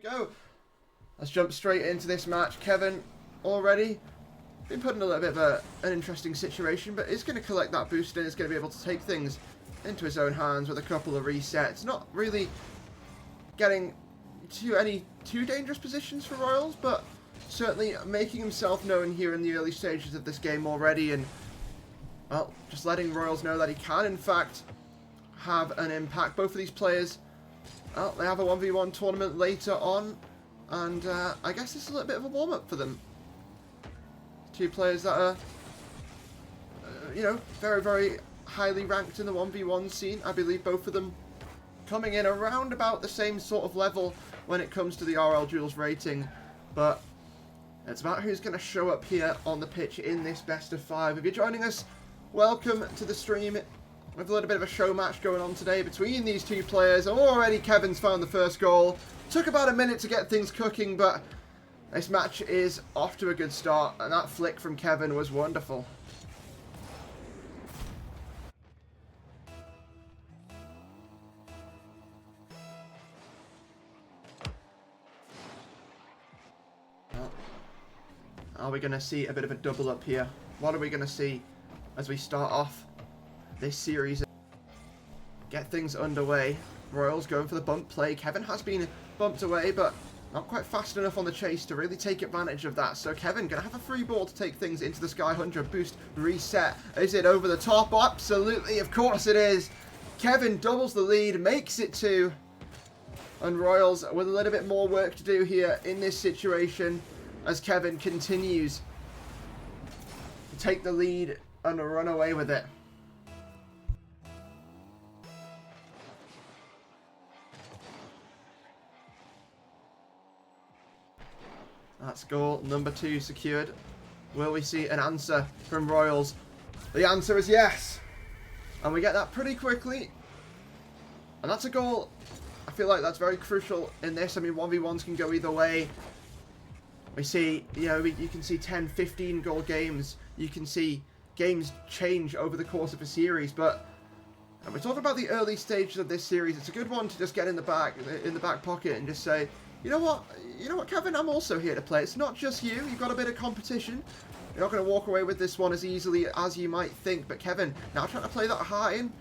Go. Let's jump straight into this match. Kehvn already been put in a little bit of an interesting situation, but is going to collect that boost and is going to be able to take things into his own hands with a couple of resets. Not really getting to any too dangerous positions for RLduels, but certainly making himself known here in the early stages of this game already, and well, just letting RLduels know that he can in fact have an impact. Both of these players, well, they have a 1v1 tournament later on, and I guess this is a little bit of a warm-up for them. Two players that are, you know, very, very highly ranked in the 1v1 scene. I believe both of them coming in around about the same sort of level when it comes to the RLduels rating, but it's about who's going to show up here on the pitch in this best of 5. If you're joining us, welcome to the stream. We have a little bit of a show match going on today between these two players. Already Kehvn's found the first goal. Took about a minute to get things cooking, but this match is off to a good start, and that flick from Kehvn was wonderful. Well, are we going to see a bit of a double up here? What are we going to see as we start off this series? Get things underway. RLduels going for the bump play. Kehvn has been bumped away, but not quite fast enough on the chase to really take advantage of that. So Kehvn going to have a free ball to take things into the sky. 100 boost reset. Is it over the top? Absolutely, of course it is. Kehvn doubles the lead, makes it 2. And RLduels with a little bit more work to do here in this situation as Kehvn continues to take the lead and run away with it. That's goal number 2 secured. Will we see an answer from RLduels? The answer is yes. And we get that pretty quickly. And that's a goal. I feel like that's very crucial in this. I mean, 1v1s can go either way. We see, you know, you can see 10, 15 goal games. You can see games change over the course of a series. But we're talking about the early stages of this series. It's a good one to just get in the back pocket and just say, you know what, Kehvn, I'm also here to play. It's not just you. You've got a bit of competition. You're not going to walk away with this one as easily as you might think. But Kehvn now trying to play that high and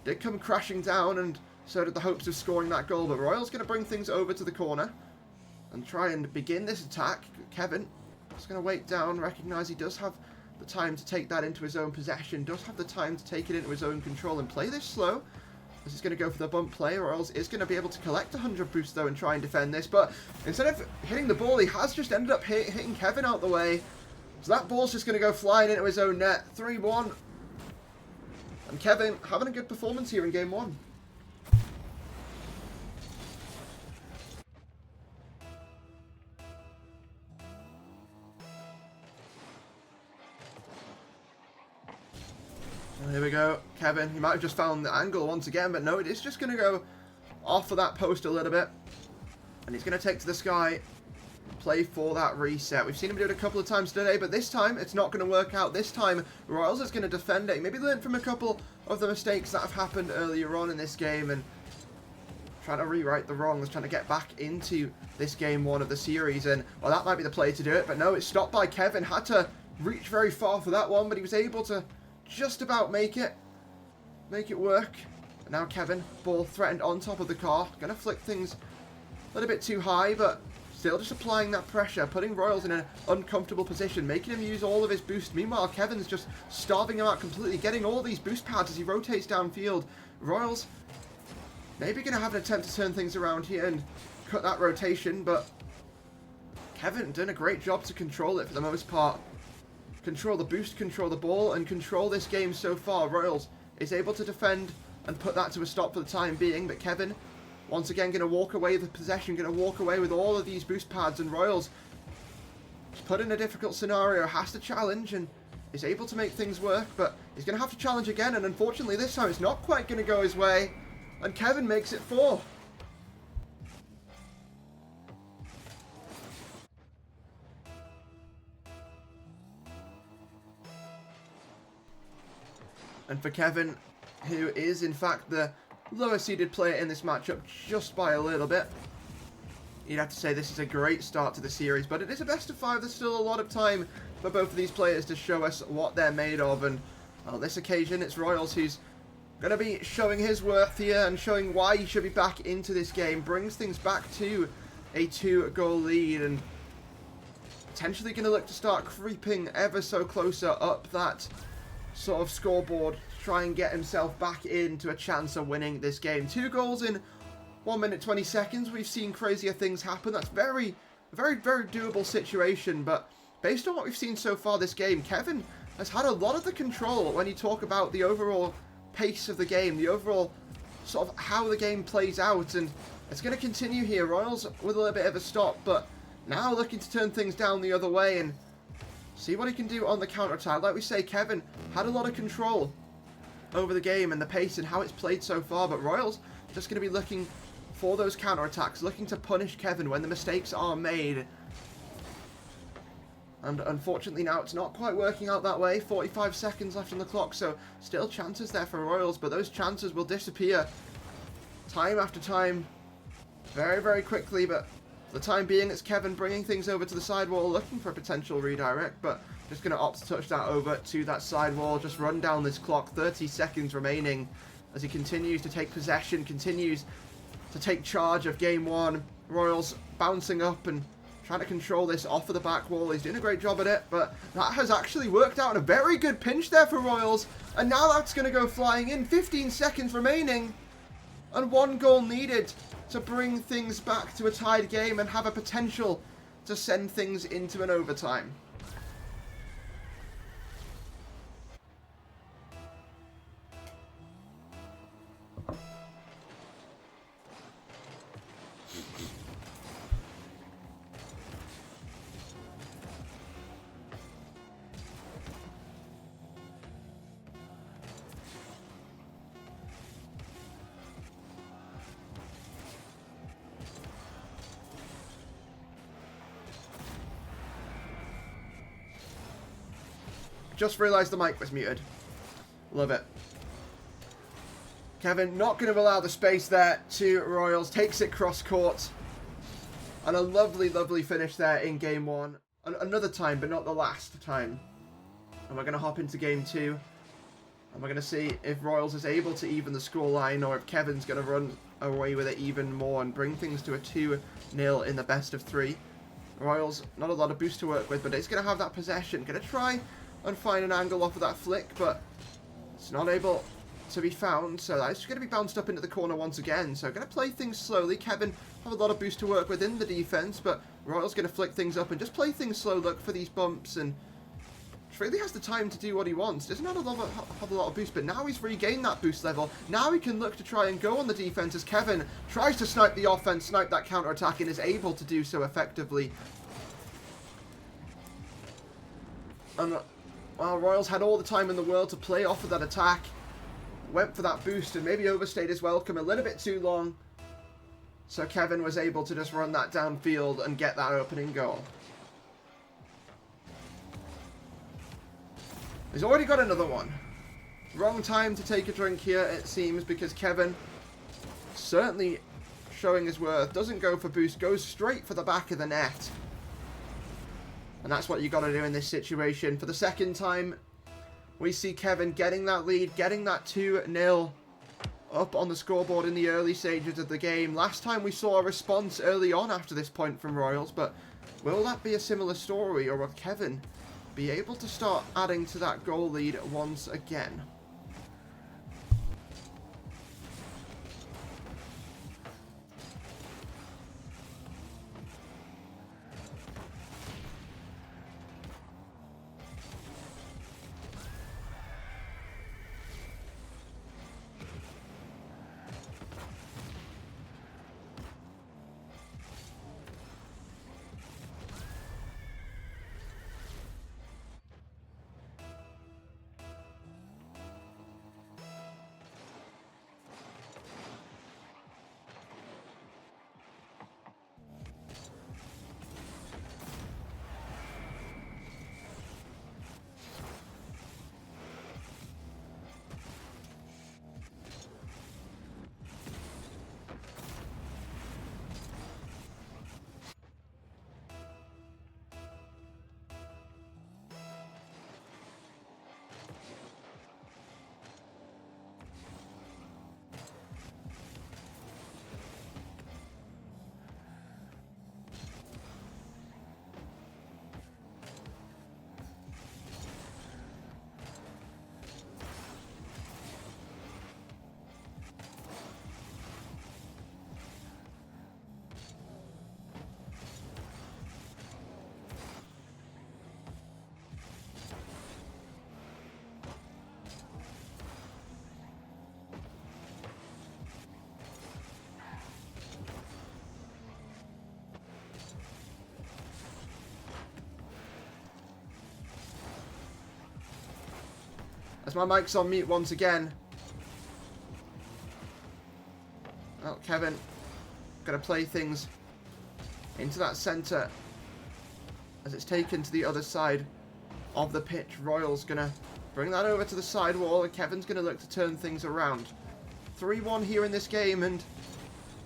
did come crashing down, and so did the hopes of scoring that goal. But RLduels going to bring things over to the corner and try and begin this attack. Kehvn just going to wait down, recognise he does have the time to take that into his own possession, does have the time to take it into his own control and play this slow. This is going to go for the bump play, or else is going to be able to collect 100 boost though and try and defend this. But instead of hitting the ball, he has just ended up hitting Kehvn out the way. So that ball's just going to go flying into his own net. 3-1. And Kehvn having a good performance here in game 1. Here we go, Kehvn. He might have just found the angle once again, but no, it is just going to go off of that post a little bit. And he's going to take to the sky, play for that reset. We've seen him do it a couple of times today, but this time it's not going to work out. This time, RLduels is going to defend it. Maybe learn from a couple of the mistakes that have happened earlier on in this game and trying to rewrite the wrongs, trying to get back into this game 1 of the series. And, well, that might be the play to do it, but no, it's stopped by Kehvn. Had to reach very far for that one, but he was able to just about make it work. And now Kehvn, ball threatened on top of the car, gonna flick things a little bit too high, but still just applying that pressure, putting RLduels in an uncomfortable position, making him use all of his boost. Meanwhile, Kehvn's just starving him out completely, getting all these boost pads as he rotates downfield. RLduels maybe gonna have an attempt to turn things around here and cut that rotation, but Kehvn doing a great job to control it for the most part. Control the boost, control the ball, and control this game so far. RLduels is able to defend and put that to a stop for the time being, but Kehvn, once again, going to walk away with the possession, going to walk away with all of these boost pads, and RLduels, put in a difficult scenario, has to challenge, and is able to make things work, but he's going to have to challenge again, and unfortunately this time it's not quite going to go his way, and Kehvn makes it 4. And for Kehvn, who is in fact the lower seeded player in this matchup just by a little bit, you'd have to say this is a great start to the series, but it is a best of 5. There's still a lot of time for both of these players to show us what they're made of, and on this occasion it's RLduels who's going to be showing his worth here and showing why he should be back into this game. Brings things back to a 2-goal lead and potentially going to look to start creeping ever so closer up that sort of scoreboard to try and get himself back into a chance of winning this game. 2 goals in 1 minute 20 seconds. We've seen crazier things happen. That's very doable situation, but based on what we've seen so far this game, Kehvn has had a lot of the control when you talk about the overall pace of the game, the overall sort of how the game plays out, and it's going to continue here. RLduels with a little bit of a stop, but now looking to turn things down the other way and see what he can do on the counter-attack. Like we say, Kehvn had a lot of control over the game and the pace and how it's played so far, but RLduels just going to be looking for those counter-attacks, looking to punish Kehvn when the mistakes are made. And unfortunately now it's not quite working out that way. 45 seconds left on the clock, so still chances there for RLduels, but those chances will disappear time after time very quickly. But for the time being, it's Kehvn bringing things over to the sidewall, looking for a potential redirect, but just going to opt to touch that over to that sidewall, just run down this clock. 30 seconds remaining as he continues to take possession, continues to take charge of game 1. RLduels bouncing up and trying to control this off of the back wall. He's doing a great job at it, but that has actually worked out. A very good pinch there for RLduels, and now that's going to go flying in. 15 seconds remaining, and 1 goal needed to bring things back to a tied game and have a potential to send things into an overtime. Just realised the mic was muted. Love it. Kehvn not going to allow the space there to RLduels. Takes it cross court. And a lovely finish there in game 1. Another time, but not the last time. And we're going to hop into game 2. And we're going to see if RLduels is able to even the scoreline, or if Kehvn's going to run away with it even more and bring things to a 2-0 in the best of 3. RLduels, not a lot of boost to work with, but it's going to have that possession. Going to try and find an angle off of that flick, but it's not able to be found, so that's going to be bounced up into the corner once again. So going to play things slowly. Kehvn have a lot of boost to work with in the defense, but RLduels going to flick things up and just play things slow, look for these bumps, and really has the time to do what he wants. Doesn't have a lot of boost, but now he's regained that boost level. Now he can look to try and go on the defense as Kehvn tries to snipe the offense, snipe that counter attack, and is able to do so effectively. And while RLduels had all the time in the world to play off of that attack, went for that boost and maybe overstayed his welcome a little bit too long. So Kehvn was able to just run that downfield and get that opening goal. He's already got another one. Wrong time to take a drink here, it seems, because Kehvn certainly showing his worth. Doesn't go for boost, goes straight for the back of the net. And that's what you got to do in this situation. For the second time, we see Kehvn getting that lead, getting that 2-0 up on the scoreboard in the early stages of the game. Last time we saw a response early on after this point from RLduels, but will that be a similar story, or will Kehvn be able to start adding to that goal lead once again? As my mic's on mute once again. Well, Kehvn going to play things into that centre as it's taken to the other side of the pitch. Royals going to bring that over to the side wall, and Kehvn's going to look to turn things around. 3-1 here in this game, and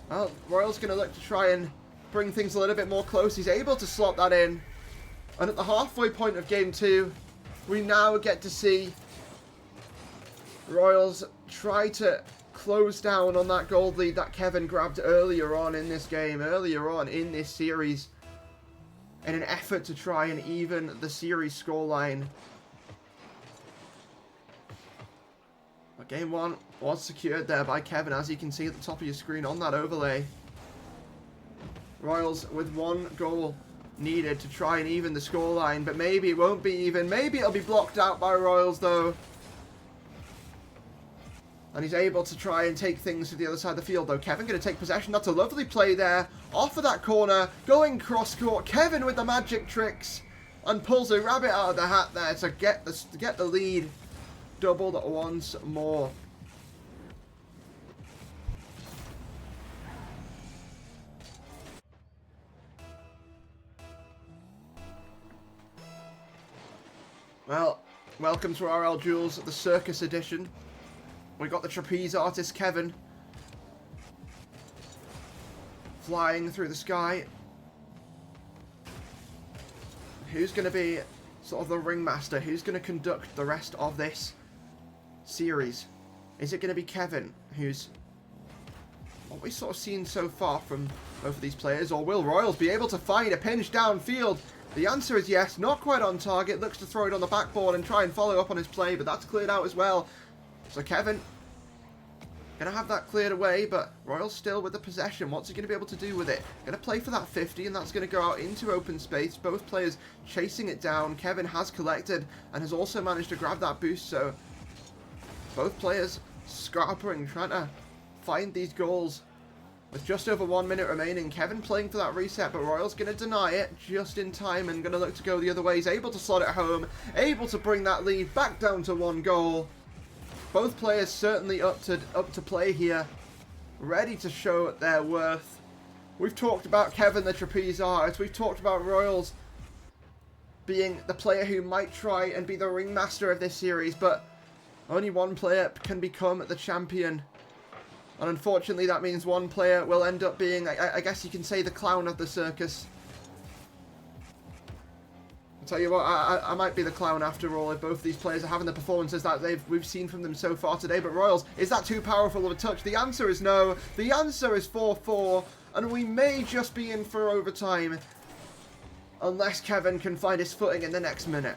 well, Royals going to look to try and bring things a little bit more close. He's able to slot that in, and at the halfway point of game 2, we now get to see Royals try to close down on that gold lead that Kehvn grabbed earlier on in this game, earlier on in this series, in an effort to try and even the series scoreline. But game 1 was secured there by Kehvn, as you can see at the top of your screen on that overlay. Royals with 1 goal needed to try and even the scoreline, but maybe it won't be even. Maybe it'll be blocked out by Royals though. And he's able to try and take things to the other side of the field though. Kehvn going to take possession. That's a lovely play there. Off of that corner, going cross court. Kehvn with the magic tricks and pulls a rabbit out of the hat there to get the lead doubled once more. Well, welcome to RLduels, the Circus Edition. We got the trapeze artist Kehvn flying through the sky. Who's going to be sort of the ringmaster? Who's going to conduct the rest of this series? Is it going to be Kehvn, who's what we've sort of seen so far from both of these players, or will Royals be able to find a pinch downfield? The answer is yes. Not quite on target. Looks to throw it on the backboard and try and follow up on his play, but that's cleared out as well. So Kehvn going to have that cleared away, but Royals still with the possession. What's he going to be able to do with it? Going to play for that 50, and that's going to go out into open space. Both players chasing it down. Kehvn has collected and has also managed to grab that boost, so both players scrapping, trying to find these goals. With just over 1 minute remaining, Kehvn playing for that reset, but Royals going to deny it just in time and going to look to go the other way. He's able to slot it home, able to bring that lead back down to 1 goal. Both players certainly up to play here, ready to show their worth. We've talked about Kehvn, the trapeze artist. We've talked about Royals being the player who might try and be the ringmaster of this series, but only 1 player can become the champion. And unfortunately, that means 1 player will end up being, I guess you can say, the clown of the circus. I'll tell you what, I might be the clown after all if both these players are having the performances that we've seen from them so far today. But Royals, is that too powerful of a touch? The answer is no. The answer is 4-4, and we may just be in for overtime unless Kehvn can find his footing in the next minute.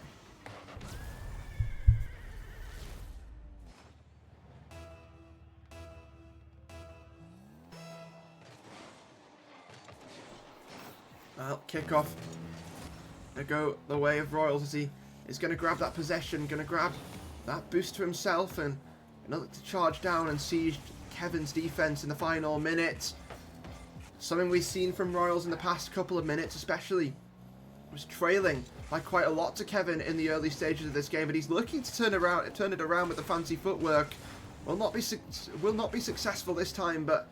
Well, kickoff going to go the way of Royals as he is going to grab that possession, going to grab that boost to himself and look to charge down and siege Kehvn's defense in the final minute. Something we've seen from Royals in the past couple of minutes, especially, was trailing by quite a lot to Kehvn in the early stages of this game, but he's looking to turn it around with the fancy footwork. Will not be successful this time, but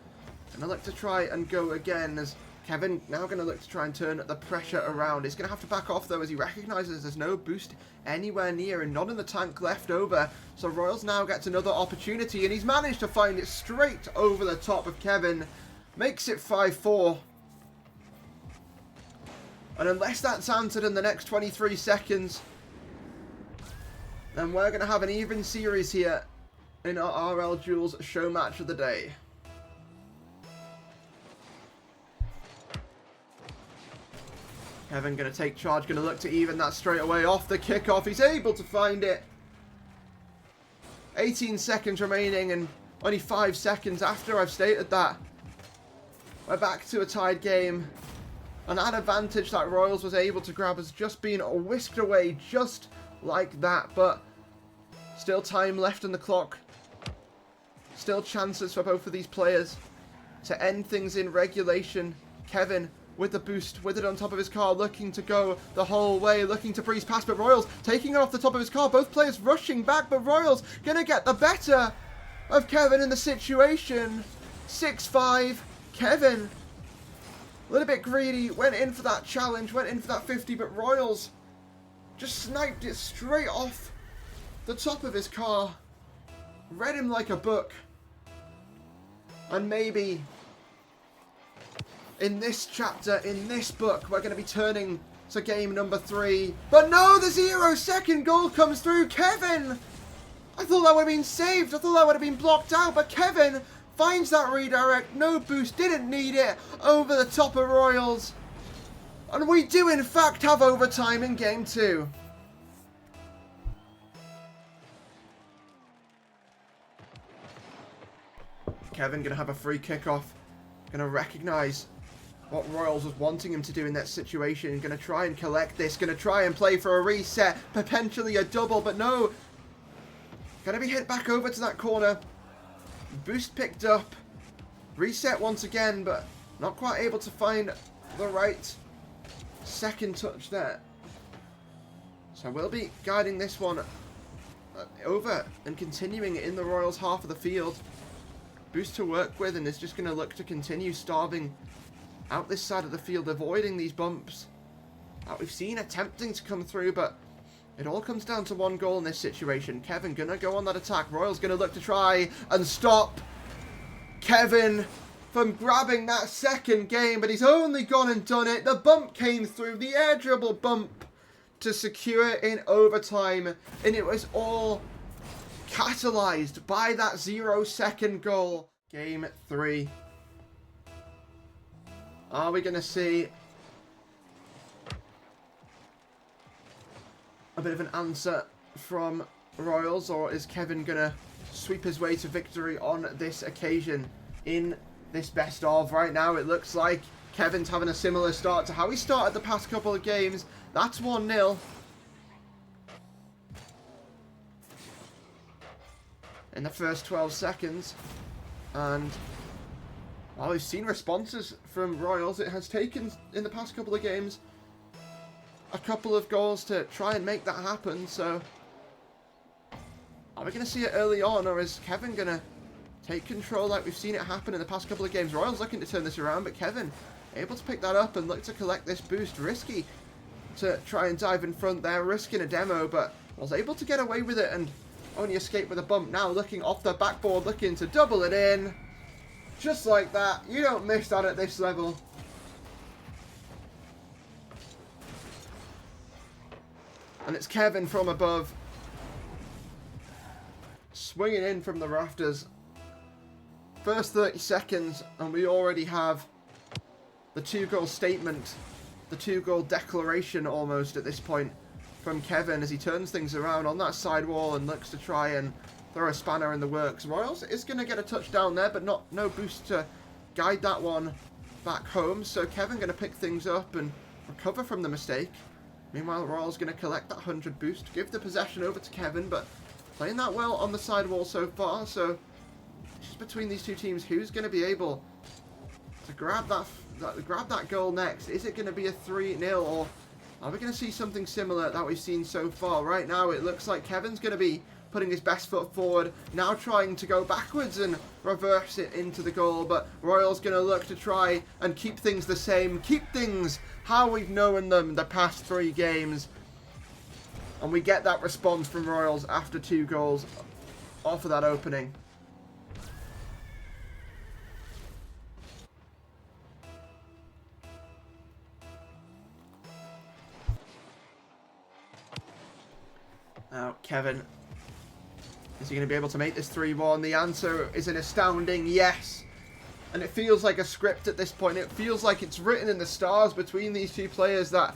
going to look to try and go again as Kehvn now going to look to try and turn the pressure around. He's going to have to back off though as he recognises there's no boost anywhere near and none in the tank left over. So Royals now gets another opportunity and he's managed to find it straight over the top of Kehvn. Makes it 5-4. And unless that's answered in the next 23 seconds, then we're going to have an even series here in our RLduels show match of the day. Kehvn going to take charge, going to look to even that straight away off the kickoff. He's able to find it. 18 seconds remaining and only 5 seconds after I've stated that. We're back to a tied game. And that advantage that Royals was able to grab has just been whisked away just like that. But still time left on the clock. Still chances for both of these players to end things in regulation. Kehvn with the boost, with it on top of his car, looking to go the whole way, looking to breeze past, but Royals taking it off the top of his car. Both players rushing back, but Royals gonna get the better of Kehvn in the situation. 6-5. Kehvn, a little bit greedy, went in for that challenge, went in for that 50, but Royals just sniped it straight off the top of his car. Read him like a book. And maybe in this chapter, in this book, we're going to be turning to game number 3. But no, the 0-second goal comes through. Kehvn! I thought that would have been saved. I thought that would have been blocked out. But Kehvn finds that redirect. No boost. Didn't need it. Over the top of Royals. And we do, in fact, have overtime in game 2. Kehvn going to have a free kickoff. Going to recognise what Royals was wanting him to do in that situation. Going to try and collect this. Going to try and play for a reset. Potentially a double, but no. Going to be hit back over to that corner. Boost picked up. Reset once again, but not quite able to find the right second touch there. So we'll be guiding this one over and continuing in the Royals half of the field. Boost to work with, and is just going to look to continue starving out this side of the field, avoiding these bumps that we've seen attempting to come through, but it all comes down to one goal in this situation. Kehvn going to go on that attack. Royals going to look to try and stop Kehvn from grabbing that second game, but he's only gone and done it. The bump came through, the air dribble bump to secure it in overtime, and it was all catalyzed by that 0-second goal. Game 3. Are we going to see a bit of an answer from Royals, or is Kehvn going to sweep his way to victory on this occasion in this best of? Right now it looks like Kehvn's having a similar start to how he started the past couple of games. That's 1-0. In the first 12 seconds. And while we've seen responses from Royals, it has taken, in the past couple of games, a couple of goals to try and make that happen. So are we going to see it early on, or is Kehvn going to take control like we've seen it happen in the past couple of games? Royals looking to turn this around, but Kehvn able to pick that up and look to collect this boost. Risky to try and dive in front there, risking a demo, but was able to get away with it and only escape with a bump. Now looking off the backboard, looking to double it in. Just like that. You don't miss that at this level. And it's Kehvn from above. Swinging in from the rafters. First 30 seconds and we already have the 2-goal statement. The 2-goal declaration almost at this point from Kehvn as he turns things around on that side wall and looks to try and throw a spanner in the works. Royals is going to get a touchdown there, but no boost to guide that one back home. So Kehvn going to pick things up and recover from the mistake. Meanwhile, Royals going to collect that 100 boost, give the possession over to Kehvn, but playing that well on the side wall so far. So just between these two teams, who's going to be able to grab that goal next? Is it going to be a 3-0, or are we going to see something similar that we've seen so far? Right now, it looks like Kehvn's going to be putting his best foot forward, now trying to go backwards and reverse it into the goal, but Royals going to look to try and keep things the same, keep things how we've known them the past 3 games. And we get that response from Royals after 2 goals off of that opening. Now, Kehvn, is he going to be able to make this 3-1? The answer is an astounding yes. And it feels like a script at this point. It feels like it's written in the stars between these two players that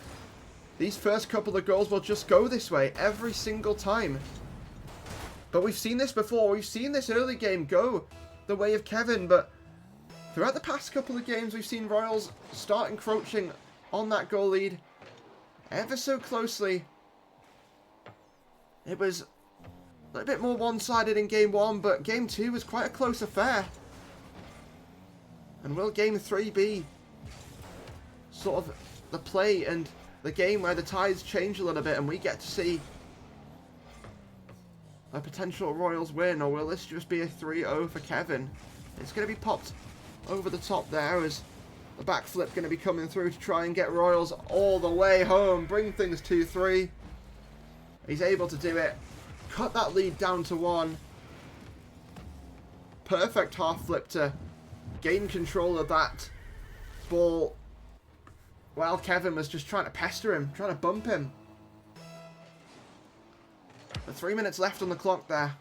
these first couple of goals will just go this way every single time. But we've seen this before. We've seen this early game go the way of Kehvn. But throughout the past couple of games, we've seen Royals start encroaching on that goal lead ever so closely. It was a little bit more one-sided in game 1, but game 2 was quite a close affair. And will game 3 be sort of the play and the game where the tides change a little bit and we get to see a potential Royals win, or will this just be a 3-0 for Kehvn? It's going to be popped over the top there as the backflip going to be coming through to try and get Royals all the way home, bring things 2-3. He's able to do it, cut that lead down to 1. Perfect half flip to gain control of that ball while Kehvn was just trying to pester him, trying to bump him. But 3 minutes left on the clock there.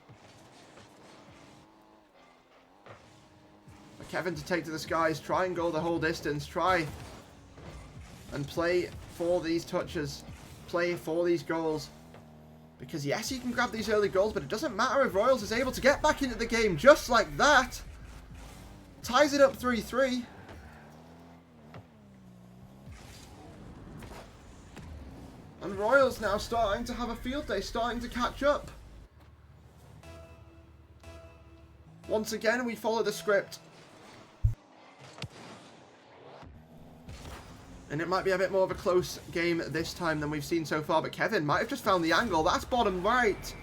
For Kehvn to take to the skies, try and go the whole distance, try and play for these touches, play for these goals. Because yes, he can grab these early goals, but it doesn't matter if Royals is able to get back into the game just like that. Ties it up 3-3. And Royals now starting to have a field day, starting to catch up. Once again, we follow the script. And it might be a bit more of a close game this time than we've seen so far. But Kehvn might have just found the angle. That's bottom right.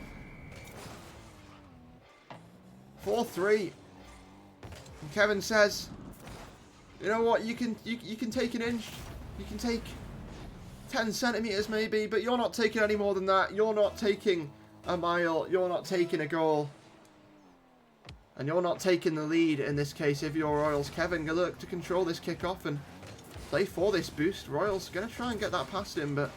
4-3. And Kehvn says, you know what, you can take an inch. You can take 10 centimeters maybe, but you're not taking any more than that. You're not taking a mile. You're not taking a goal. And you're not taking the lead in this case if you're Royals. Kehvn gonna look to control this kickoff and play for this boost. Royals going to try and get that past him, but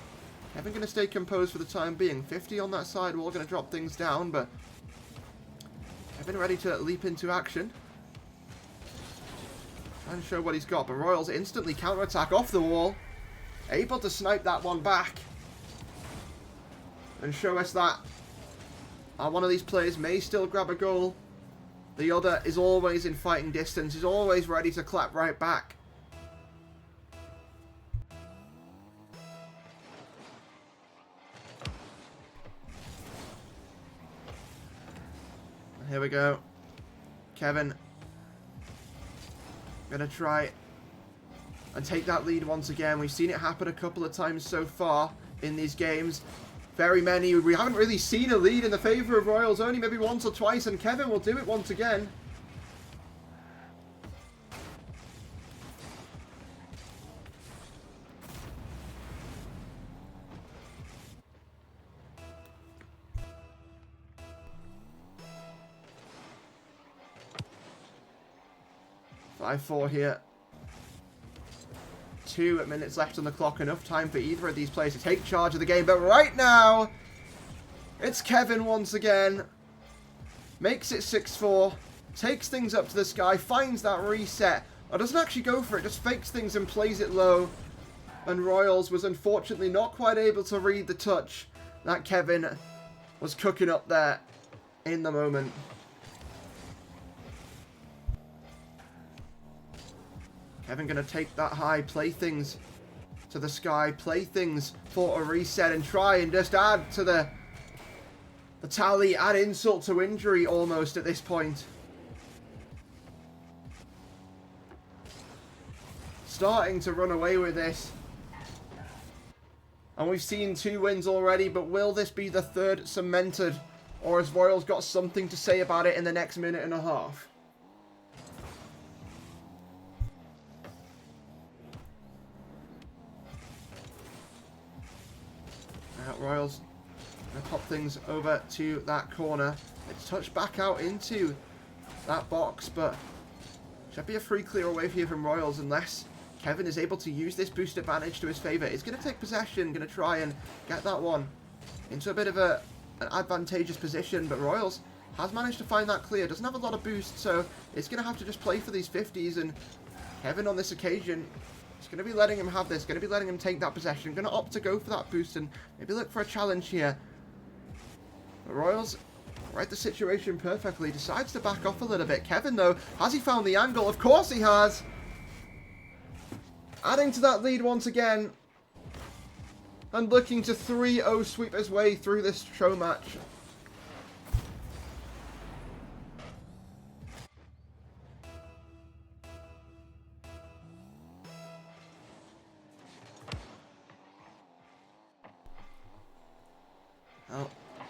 Kehvn going to stay composed for the time being. 50 on that side. We're all going to drop things down, but Kehvn ready to leap into action. Trying to show what he's got, but Royals instantly counter-attack off the wall. Able to snipe that one back and show us that one of these players may still grab a goal. The other is always in fighting distance. He's always ready to clap right back. Here we go. Kehvn gonna try and take that lead once again. We've seen it happen a couple of times so far in these games. Very many. We haven't really seen a lead in the favour of Royals, only maybe once or twice, and Kehvn will do it once again. Five-4 here. 2 minutes left on the clock. Enough time for either of these players to take charge of the game. But right now, it's Kehvn once again. Makes it 6-4. Takes things up to the sky. Finds that reset. Or doesn't actually go for it. Just fakes things and plays it low. And Royals was unfortunately not quite able to read the touch that Kehvn was cooking up there in the moment. Kehvn going to take that high, play things to the sky, play things for a reset and try and just add to the tally, add insult to injury almost at this point. Starting to run away with this. And we've seen 2 wins already, but will this be the 3rd cemented? Or has Royals got something to say about it in the next minute and a half? Royals going to pop things over to that corner. It's touched back out into that box, but should be a free clear away here from Royals unless Kehvn is able to use this boost advantage to his favour. He's going to take possession, going to try and get that one into a bit of an advantageous position, but Royals has managed to find that clear. Doesn't have a lot of boost, so it's going to have to just play for these 50s, and Kehvn on this occasion is going to be letting him have this, going to be letting him take that possession, going to opt to go for that boost and maybe look for a challenge here. But Royals read the situation perfectly, decides to back off a little bit. Kehvn, though, has he found the angle? Of course he has! Adding to that lead once again. And looking to 3-0 sweep his way through this show match.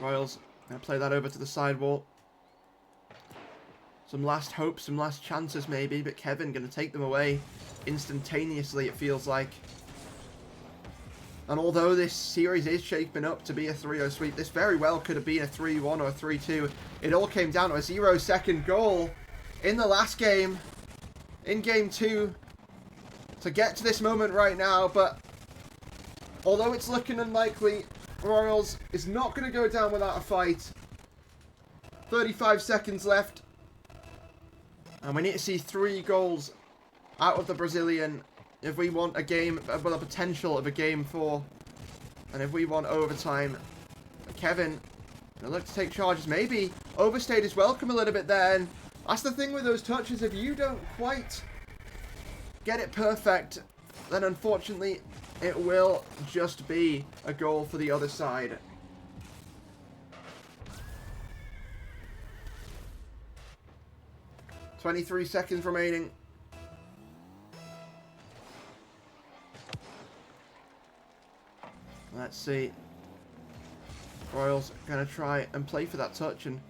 Royals going to play that over to the sidewall. Some last hopes, some last chances maybe, but Kehvn going to take them away instantaneously, it feels like. And although this series is shaping up to be a 3-0 sweep, this very well could have been a 3-1 or a 3-2. It all came down to a 0-second goal in the last game, in Game 2, to get to this moment right now. But although it's looking unlikely, Royals is not going to go down without a fight. 35 seconds left. And we need to see 3 goals out of the Brazilian if we want a game with a potential of a Game 4. And if we want overtime. Kehvn gonna look to take charges. Maybe overstayed his welcome a little bit there. And that's the thing with those touches. If you don't quite get it perfect, then unfortunately it will just be a goal for the other side. "23 seconds remaining. Let's see. Royals going to try and play for that touch and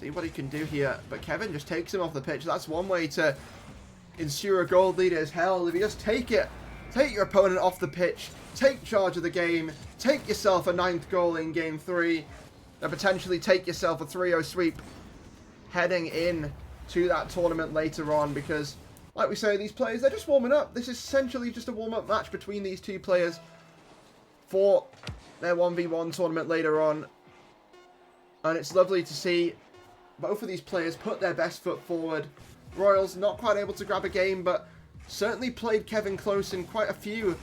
see what he can do here. But Kehvn just takes him off the pitch. That's one way to ensure a goal lead as hell. If you just take it, take your opponent off the pitch, take charge of the game, take yourself a 9th goal in Game 3, and potentially take yourself a 3-0 sweep heading in to that tournament later on. Because, like we say, these players, they're just warming up. This is essentially just a warm-up match between these two players for their 1v1 tournament later on. And it's lovely to see both of these players put their best foot forward. Royals not quite able to grab a game, but certainly played Kehvn close in quite a few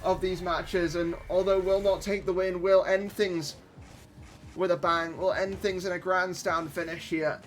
of these matches. And although will not take the win, will end things with a bang. Will end things in a grandstand finish here